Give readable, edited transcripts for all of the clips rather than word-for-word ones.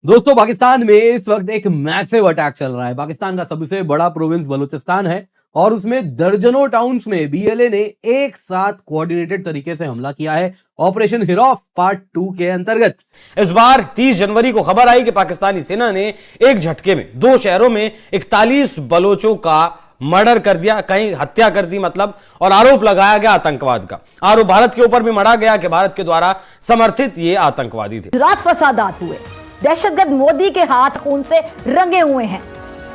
दोस्तों पाकिस्तान में इस वक्त एक मैसिव अटैक चल रहा है। पाकिस्तान का सबसे बड़ा प्रोविंस बलूचिस्तान है और उसमें दर्जनों टाउन्स में बीएलए ने एक साथ कोऑर्डिनेटेड तरीके से हमला किया है ऑपरेशन हिरौफ पार्ट 2 के अंतर्गत। इस बार 30 जनवरी को खबर आई कि पाकिस्तानी सेना ने एक झटके में 2 शहरों में 41 बलोचों का मर्डर कर दिया, कहीं हत्या कर दी मतलब, और आरोप लगाया गया आतंकवाद का। आरोप भारत के ऊपर भी मढ़ा गया कि भारत के द्वारा समर्थित ये आतंकवादी थे। रात फसादात हुए, दहशतगर्द मोदी के हाथ खून से रंगे हुए हैं।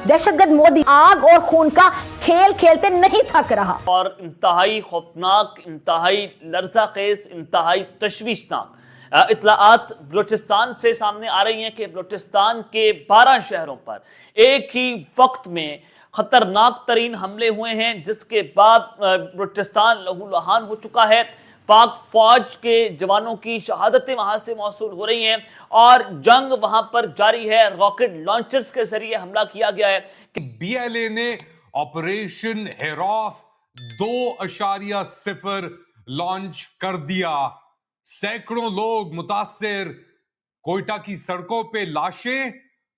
दहशतगर्द मोदी आग और खून का खेल खेलते नहीं थक रहा और इंतहाई खौफनाक, इंतहाई लर्ज़ाखेज़, इंतहाई तशवीशनाक इत्तलाआत बलूचिस्तान से सामने आ रही हैं कि बलूचिस्तान के 12 शहरों पर एक ही वक्त में खतरनाक तरीन हमले हुए हैं, जिसके बाद बलूचिस्तान लहूलुहान हो चुका है। पाक फौज के जवानों की शहादतें वहां से मौसूल हो रही हैं और जंग वहां पर जारी है। रॉकेट लॉन्चर्स के जरिए हमला किया गया है कि बीएलए ने ऑपरेशन हिरौफ 2.0 लॉन्च कर दिया। सैकड़ों लोग मुतासिर, कोयटा की सड़कों पे लाशें,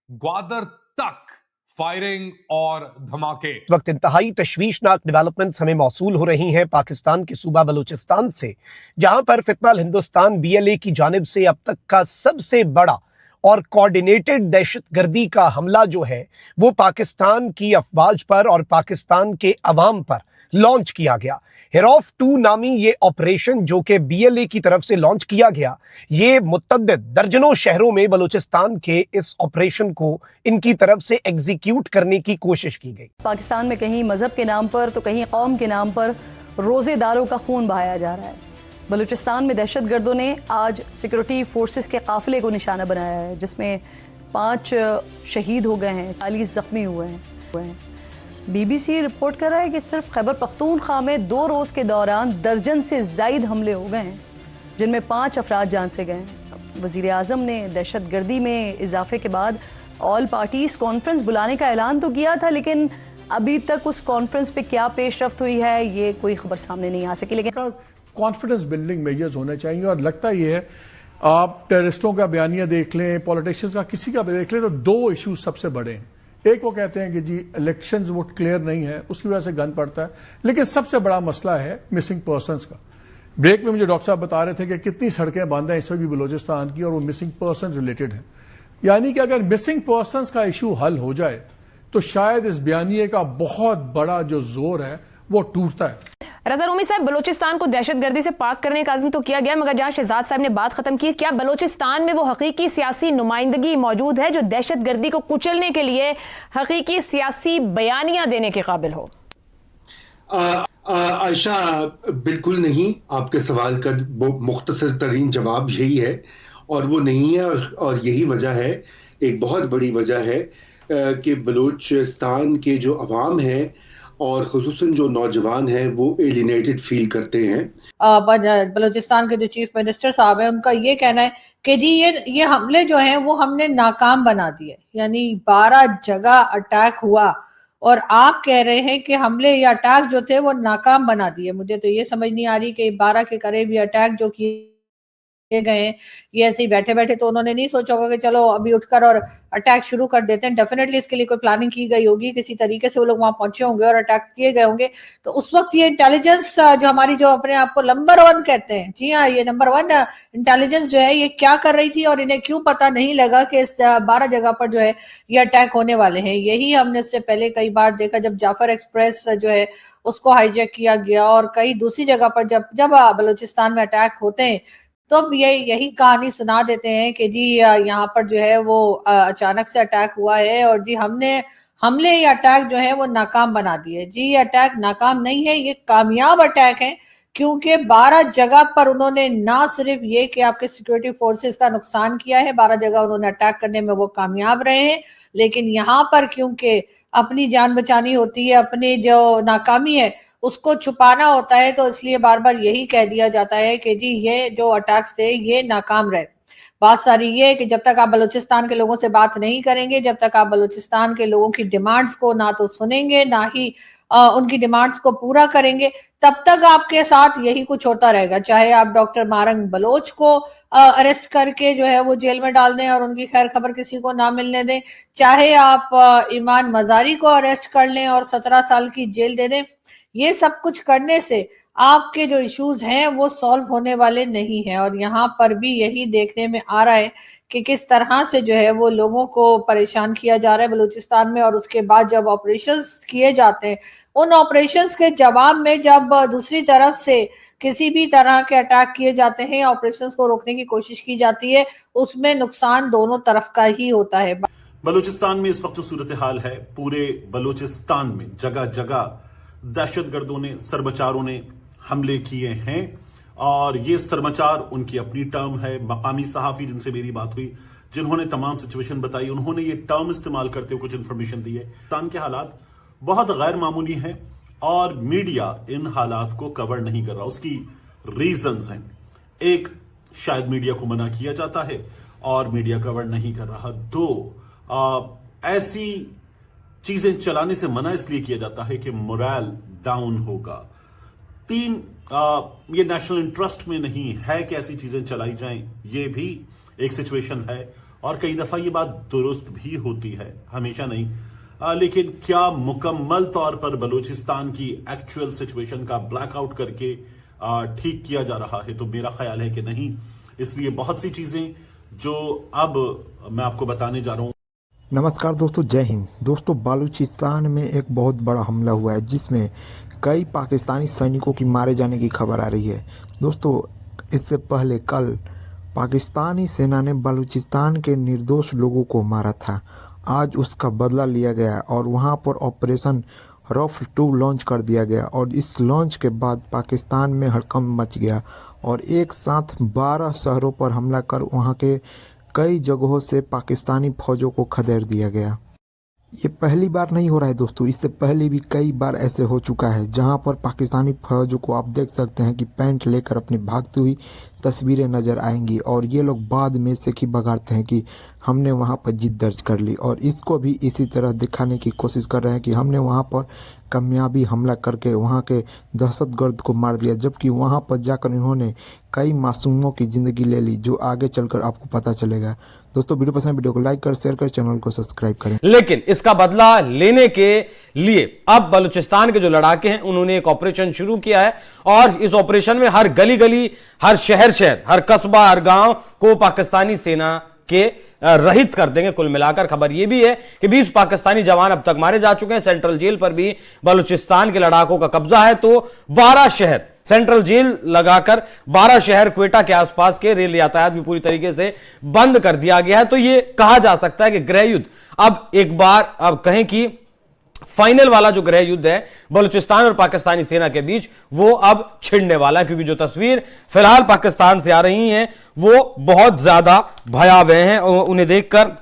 ग्वादर तक फायरिंग और धमाके। इस वक्त इंतहाई तशवीशनाक डेवलपमेंट्स हमें मौसूल हो रही हैं पाकिस्तान के सूबा बलूचिस्तान से, जहां पर फितनल हिंदुस्तान बीएलए की जानिब से अब तक का सबसे बड़ा और कोऑर्डिनेटेड दहशतगर्दी का हमला जो है वो पाकिस्तान की अफवाज पर और पाकिस्तान के अवाम पर लॉन्च किया गया। हिरौफ 2 नामी ये ऑपरेशन जो कि बीएलए की तरफ से लॉन्च किया गया, ये मुतअद्दिद दर्जनों शहरों में बलूचिस्तान के इस ऑपरेशन को इनकी तरफ से एग्जीक्यूट करने की कोशिश की गई। पाकिस्तान में कहीं मजहब के नाम पर तो कहीं कौम के नाम पर रोजेदारों का खून बहाया जा रहा है। बलूचिस्तान में दहशतगर्दों ने आज सिक्योरिटी फोर्सेस के काफिले को निशाना बनाया है, जिसमें 5 शहीद हो गए हैं, 40 जख्मी हुए हैं। बीबीसी रिपोर्ट कर रहा है कि सिर्फ खैबर पख्तूनख्वा में 2 रोज के दौरान दर्जन से जायद हमले हो गए हैं, जिनमें 5 अफराद जान से गए हैं। वजीर आजम ने दहशतगर्दी में इजाफे के बाद ऑल पार्टीज कॉन्फ्रेंस बुलाने का ऐलान तो किया था, लेकिन अभी तक उस कॉन्फ्रेंस पे क्या पेशरफ्त हुई है ये कोई खबर सामने नहीं आ सकी। लेकिन कॉन्फिडेंस बिल्डिंग मेजर्स होने चाहिए और लगता ये है, आप टेररिस्टों का बयानिया देख लें, पॉलिटिशियंस का किसी का भी देख लें, तो 2 इश्यूज सबसे बड़े हैं। एक वो कहते हैं कि जी इलेक्शंस वो क्लियर नहीं है, उसकी वजह से गन पड़ता है, लेकिन सबसे बड़ा मसला है मिसिंग पर्संस का। ब्रेक में मुझे डॉक्टर साहब बता रहे थे कि कितनी सड़कें बंद हैं इस वक्त भी बलूचिस्तान की और वो मिसिंग पर्सन रिलेटेड है। यानी कि अगर मिसिंग पर्संस का इशू हल हो जाए तो शायद इस बयानिए का बहुत बड़ा जो जोर है वो टूटता है। रज़ा रूमी साहब, बलूचिस्तान को दहशतगर्दी से पाक करने का अज़्म तो किया गया, मगर जहां शहजाद साहब ने बात खत्म की, क्या बलूचिस्तान में वो हकीकी सियासी नुमाइंदगी मौजूद है जो दहशतगर्दी को कुचलने के लिए हकीकी सियासी बयानियां देने के काबिल हो? आयशा, बिल्कुल नहीं। आपके सवाल का मुख्तसर तरीन जवाब यही है, और वो नहीं है, और यही वजह है, एक बहुत बड़ी वजह है कि बलूचिस्तान के जो अवाम है और खुसूसन जो नौजवान हैं वो एलिनेटेड फील करते हैं। बलूचिस्तान के जो चीफ मिनिस्टर साहब हैं, उनका ये कहना है कि जी ये हमले जो हैं वो हमने नाकाम बना दिए। यानी 12 जगह अटैक हुआ और आप कह रहे हैं कि हमले या अटैक जो थे वो नाकाम बना दिए। मुझे तो ये समझ नहीं आ रही कि 12 के करीब ये अटैक जो किए गए, ये ऐसे ही बैठे बैठे तो उन्होंने नहीं सोचा होगा कि चलो अभी उठकर और अटैक शुरू कर देते हैं। डेफिनेटली इसके लिए कोई प्लानिंग की गई होगी, किसी तरीके से वो लोग वहां पहुंचे होंगे और अटैक किए गए होंगे। तो उस वक्त ये इंटेलिजेंस जो हमारी, जो अपने आप को नंबर 1 कहते हैं, जी हाँ, ये नंबर 1 इंटेलिजेंस जो है ये क्या कर रही थी और इन्हें क्यों पता नहीं लगा कि इस 12 जगह पर जो है ये अटैक होने वाले हैं। यही हमने इससे पहले कई बार देखा, जब जाफर एक्सप्रेस जो है उसको हाईजैक किया गया और कई दूसरी जगह पर जब बलूचिस्तान में अटैक होते हैं तो अब यही कहानी सुना देते हैं कि जी यहाँ पर जो है वो अचानक से अटैक हुआ है और जी हमने हमले या अटैक जो है वो नाकाम बना दिए। जी ये अटैक नाकाम नहीं है, ये कामयाब अटैक है, क्योंकि 12 जगह पर उन्होंने ना सिर्फ ये कि आपके सिक्योरिटी फोर्सेस का नुकसान किया है, 12 जगह उन्होंने अटैक करने में वो कामयाब रहे हैं, लेकिन यहाँ पर क्योंकि अपनी जान बचानी होती है, अपनी जो नाकामी है उसको छुपाना होता है, तो इसलिए बार बार यही कह दिया जाता है कि जी ये जो अटैक्स थे ये नाकाम रहे। बात सारी ये है कि जब तक आप बलूचिस्तान के लोगों से बात नहीं करेंगे, जब तक आप बलूचिस्तान के लोगों की डिमांड्स को ना तो सुनेंगे, ना ही उनकी डिमांड्स को पूरा करेंगे, तब तक आपके साथ यही कुछ होता रहेगा। चाहे आप डॉक्टर मारंग बलोच को अरेस्ट करके जो है वो जेल में डाल दें और उनकी खैर खबर किसी को ना मिलने दें, चाहे आप ईमान मजारी को अरेस्ट कर लें और 17 साल की जेल दे दें, ये सब कुछ करने से आपके जो इश्यूज हैं वो सॉल्व होने वाले नहीं हैं। और यहाँ पर भी यही देखने में आ रहा है कि किस तरह से जो है वो लोगों को परेशान किया जा रहा है बलूचिस्तान में। और उसके बाद जब ऑपरेशंस किए जाते हैं, उन ऑपरेशंस के जवाब में जब दूसरी तरफ से किसी भी तरह के अटैक किए जाते हैं, ऑपरेशंस को रोकने की कोशिश की जाती है, उसमें नुकसान दोनों तरफ का ही होता है। बलूचिस्तान में इस वक्त जो सूरत हाल है, पूरे बलूचिस्तान में जगह जगह दहशतगर्दों ने, सरमचारों ने हमले किए हैं और ये सरमचार उनकी अपनी टर्म है। मकामी सहाफी जिनसे मेरी बात हुई, जिन्होंने तमाम सिचुएशन बताई, उन्होंने ये टर्म इस्तेमाल करते हुए कुछ इंफॉर्मेशन दी है। पाकिस्तान के हालात बहुत गैर मामूली हैं और मीडिया इन हालात को कवर नहीं कर रहा। उसकी रीजंस हैं, एक, शायद मीडिया को मना किया जाता है और मीडिया कवर नहीं कर रहा। दो, ऐसी चीजें चलाने से मना इसलिए किया जाता है कि मोरल डाउन होगा। तीन, ये नेशनल इंटरेस्ट में नहीं है कि ऐसी चीजें चलाई जाएं, ये भी एक सिचुएशन है और कई दफा ये बात दुरुस्त भी होती है, हमेशा नहीं। लेकिन क्या मुकम्मल तौर पर बलूचिस्तान की एक्चुअल सिचुएशन का ब्लैकआउट करके ठीक किया जा रहा है? तो मेरा ख्याल है कि नहीं। इसलिए बहुत सी चीजें जो अब मैं आपको बताने जा रहा हूं। नमस्कार दोस्तों, जय हिंद। दोस्तों, बलूचिस्तान में एक बहुत बड़ा हमला हुआ है जिसमें कई पाकिस्तानी सैनिकों की मारे जाने की खबर आ रही है। दोस्तों, इससे पहले कल पाकिस्तानी सेना ने बलूचिस्तान के निर्दोष लोगों को मारा था। आज उसका बदला लिया गया और वहां पर ऑपरेशन रफ 2 लॉन्च कर दिया गया और इस लॉन्च के बाद पाकिस्तान में हड़कंप मच गया और एक साथ 12 शहरों पर हमला कर वहां के कई जगहों से पाकिस्तानी फौजों को खदेड़ दिया गया। ये पहली बार नहीं हो रहा है दोस्तों, इससे पहले भी कई बार ऐसे हो चुका है जहां पर पाकिस्तानी फौजों को आप देख सकते हैं कि पैंट लेकर अपनी भागती हुई तस्वीरें नज़र आएंगी और ये लोग बाद में से की बगाड़ते हैं कि हमने वहां पर जीत दर्ज कर ली और इसको भी इसी तरह दिखाने की कोशिश कर रहे हैं कि हमने वहां पर कामयाबी हमला करके वहां के दहशतगर्द को मार दिया, जबकि वहां पर जाकर इन्होंने कई मासूमों की ज़िंदगी ले ली, जो आगे चलकर आपको पता चलेगा। दोस्तों, वीडियो पसंद, वीडियो को लाइक कर, शेयर कर, चैनल को सब्सक्राइब करें। लेकिन इसका बदला लेने के लिए अब बलूचिस्तान के जो लड़ाके हैं उन्होंने एक ऑपरेशन शुरू किया है और इस ऑपरेशन में हर गली गली, हर शहर, हर कस्बा, हर गांव को पाकिस्तानी सेना के रहित कर देंगे। कुल मिलाकर खबर यह भी है कि 20 पाकिस्तानी जवान अब तक मारे जा चुके हैं। सेंट्रल जेल पर भी बलूचिस्तान के लड़ाकों का कब्जा है। तो 12 शहर, सेंट्रल जेल लगाकर 12 शहर क्वेटा के आसपास के रेल यातायात भी पूरी तरीके से बंद कर दिया गया है। तो यह कहा जा सकता है कि गृह युद्ध अब एक बार, अब कहें कि फाइनल वाला जो गृह युद्ध है बलूचिस्तान और पाकिस्तानी सेना के बीच, वो अब छिड़ने वाला है, क्योंकि जो तस्वीर फिलहाल पाकिस्तान से आ रही हैं वो बहुत ज्यादा भयावह हैं। उन्हें देखकर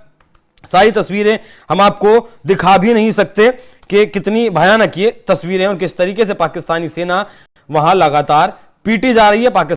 सारी तस्वीरें हम आपको दिखा भी नहीं सकते कि कितनी भयानक ये तस्वीरें हैं और किस तरीके से पाकिस्तानी सेना वहां लगातार पीटी जा रही है।